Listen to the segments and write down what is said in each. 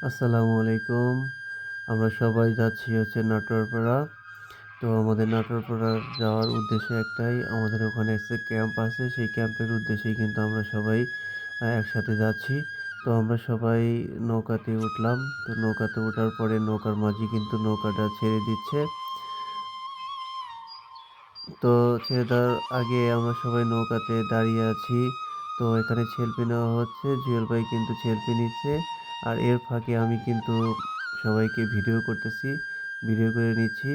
আসসালামু আলাইকুম। আমরা সবাই যাচ্ছি হচ্ছে নাটোরপাড়া। তো আমাদের নাটোরপাড়া যাওয়ার উদ্দেশ্য একটাই, আমাদের ওখানে একটা ক্যাম্প আছে। সেই ক্যাম্পের উদ্দেশ্যেই কিন্তু আমরা সবাই একসাথে যাচ্ছি। তো আমরা সবাই নৌকাতে উঠলাম। তো নৌকাতে ওঠার পরে নৌকার মাঝি কিন্তু নৌকাটা ছেড়ে দিচ্ছে। তো ছেড়ে দেওয়ার আগে আমরা সবাই নৌকাতে দাঁড়িয়ে আছি। তো এখানে সেলফি নেওয়া হচ্ছে। জুয়েল ভাই কিন্তু সেলফি নিচ্ছে। আর এর ফাঁকে আমি কিন্তু সবাইকে ভিডিও করতেছি। ভিডিও করে নিচ্ছি।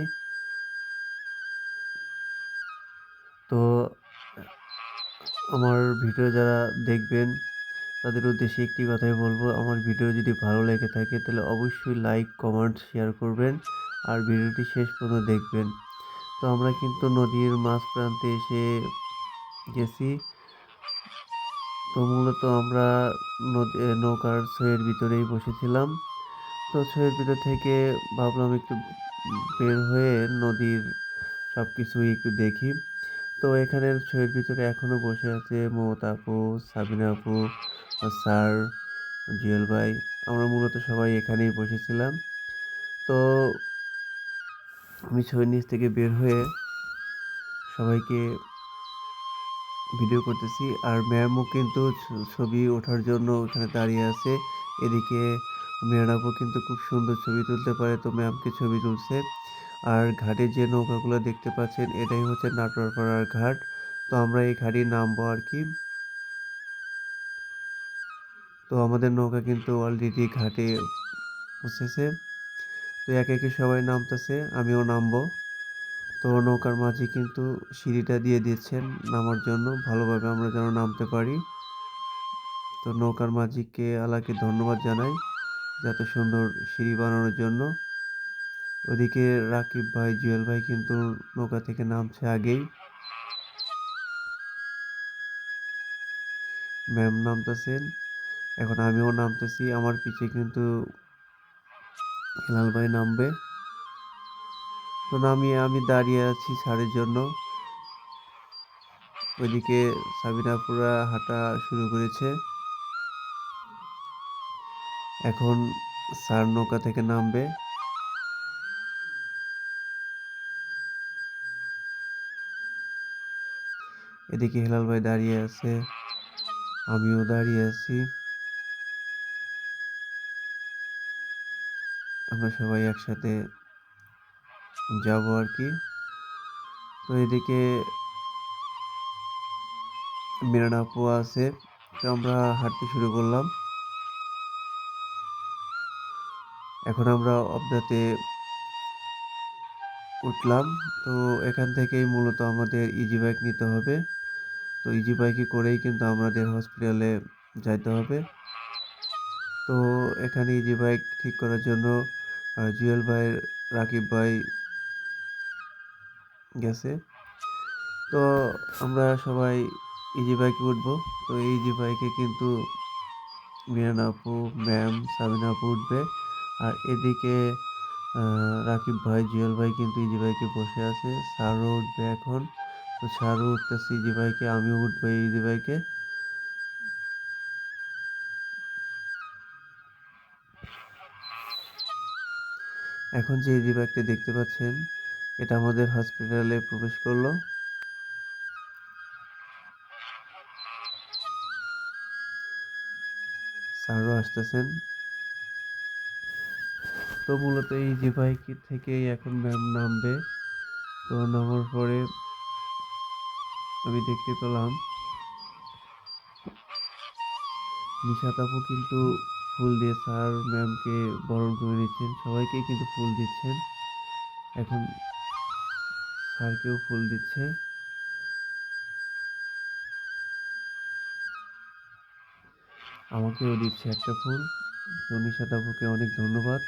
তো আমার ভিডিও যারা দেখবেন তাদের উদ্দেশ্যে একটি কথাই বলবো, আমার ভিডিও যদি ভালো লেগে থাকে তাহলে অবশ্যই লাইক, কমেন্ট, শেয়ার করবেন। আর ভিডিওটি শেষ পর্যন্ত দেখবেন। তো আমরা কিন্তু নদীর মাঝ প্রান্তে এসে গেছি। তো মূলত আমরা নৌকার ছইয়ের ভিতরেই বসেছিলাম। তো ছইয়ের ভিতর থেকে ভাবলাম একটু বের হয়ে নদীর সব কিছুই একটু দেখি। তো এখানের ছইয়ের ভিতরে এখনও বসে আছে মমতা আপু, সাবিনা আপু, স্যার, জুয়েল ভাই। আমরা মূলত সবাই এখানেই বসেছিলাম। তো আমি ছইয়ের নিচ থেকে বের হয়ে সবাইকে ভিডিও করতেছি। আর ম্যামও কিন্তু ছবি ওঠার জন্য ওখানে দাঁড়িয়ে আছে। এদিকে মেয়ের আপু কিন্তু খুব সুন্দর ছবি তুলতে পারে, তো ম্যামকে ছবি তুলছে। আর ঘাটে যে নৌকাগুলো দেখতে পাচ্ছেন এটাই হচ্ছে নাটোরপাড়ার ঘাট। তো আমরা এই ঘাটে নামবো আর কি। তো আমাদের নৌকা কিন্তু অলরেডি ঘাটে পৌঁছেছে। তো একে একে সবাই নামতেছে, আমিও নামবো। তো নৌকার মাঝি কিন্তু সিঁড়িটা দিয়ে দিচ্ছেন নামার জন্য, ভালোভাবে আমরা যেন নামতে পারি। তো নৌকার মাঝিকে আল্লাহকে ধন্যবাদ জানাই যে এত সুন্দর সিঁড়ি বানানোর জন্য। ওদিকে রাকিব ভাই, জুয়েল ভাই কিন্তু নৌকা থেকে নামছে আগেই। ম্যাম নামতেছেন, এখন আমিও নামতেছি। আমার পিছে কিন্তু হেলাল ভাই নামবে। তো নামিয়ে আমি দাঁড়িয়ে আছি স্যারের জন্য। ওইদিকে সাবিনাপুরা হাঁটা শুরু করেছে। এখন স্যার নৌকা থেকে নামবে। এদিকে হেলাল ভাই দাঁড়িয়ে আছে, আমিও দাঁড়িয়ে আছি। আমরা সবাই একসাথে যাব আর কি। তো এদিকে মিরান আপু আছে। তো আমরা হাঁটতে শুরু করলাম। এখন আমরা অবদাতে উঠলাম। তো এখান থেকেই মূলত আমাদের ইজি বাইক নিতে হবে। তো ইজি বাইকে করেই কিন্তু আমাদের হসপিটালে যাইতে হবে। তো এখানে ইজি বাইক ঠিক করার জন্য জুয়েল ভাই, রাকিব ভাই গেছে। তো আমরা সবাই ইজি বাইকে উঠবো। তো এই ইজি বাইকে কিন্তু মিরান আপু, ম্যাম, সাবিনা আপু উঠবে। আর এদিকে রাকিব ভাই, জুয়েল ভাই কিন্তু ইজি বাইকে বসে আছে। স্যারও উঠবে এখন। তো স্যারও উঠতেছে ইজি বাইকে, আমিও উঠবো এই ইজি বাইকে। এখন যে ইজি বাইকটা দেখতে পাচ্ছেন এটা আমাদের হসপিটালে প্রবেশ করলো। স্যারও আসতেছেন। তো মূলত এই ইজি বাইক থেকেই এখন ম্যাম নামবে। তো নামার পরে আমি দেখতে পেলাম নিশাত আপু কিন্তু ফুল দিয়ে স্যার ম্যামকে বরণ করে নিচ্ছেন, সবাইকেই কিন্তু ফুল দিচ্ছেন। এখন স্যারকেও ফুল দিচ্ছে। আমাকেও দিচ্ছে একটা ফুল। তো নিশাত আপুকে অনেক ধন্যবাদ।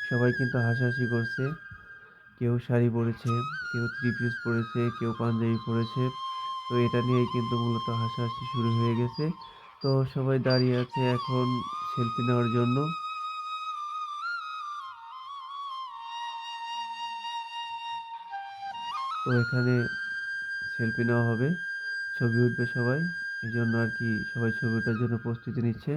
সবাই কিন্তু হাসাহাসি করছে। কেউ শাড়ি পরেছে, কেউ থ্রি পিস পরেছে, কেউ পাঞ্জাবি পরেছে। তো এটা নিয়েই কিন্তু মূলত হাসাহাসি শুরু হয়ে গেছে। তো সবাই দাঁড়িয়ে আছে এখন সেলফি নেওয়ার জন্য। তো এখানে সেলফি নেওয়া হবে, ছবি উঠবে সবাই। এই জন্য আর কি সবাই ছবি ওঠার জন্য প্রস্তুতি নিচ্ছে।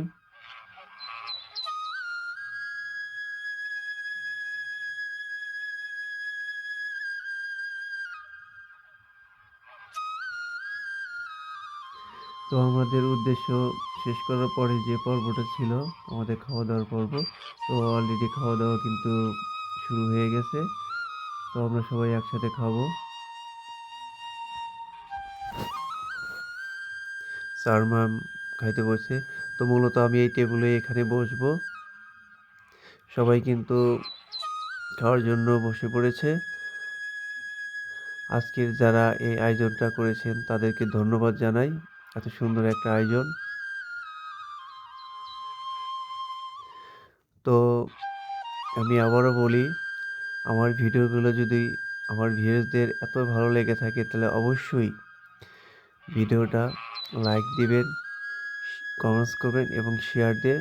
তো আমাদের উদ্দেশ্য শেষ করার পরে যে পর্বটা ছিল আমাদের খাওয়া দাওয়ার পর্ব, তো অলরেডি খাওয়া দাওয়া কিন্তু শুরু হয়ে গেছে। তো আমরা সবাই একসাথে খাবো। স্যার ম্যাম খাইতে বসে। তো মূলত আমি এই টেবিলে এখানে বসবো। সবাই কিন্তু খাওয়ার জন্য বসে পড়েছে। আজকের যারা এই আয়োজনটা করেছেন তাদেরকে ধন্যবাদ জানাই। এত সুন্দর একটা আয়োজন। তো আমি আবারও বলি, আমার ভিডিওগুলো যদি আমার ভিউয়ার্সদের এত ভালো লেগে থাকে তাহলে অবশ্যই ভিডিওটা লাইক দিবেন, কমেন্টস করবেন এবং শেয়ার দিয়ে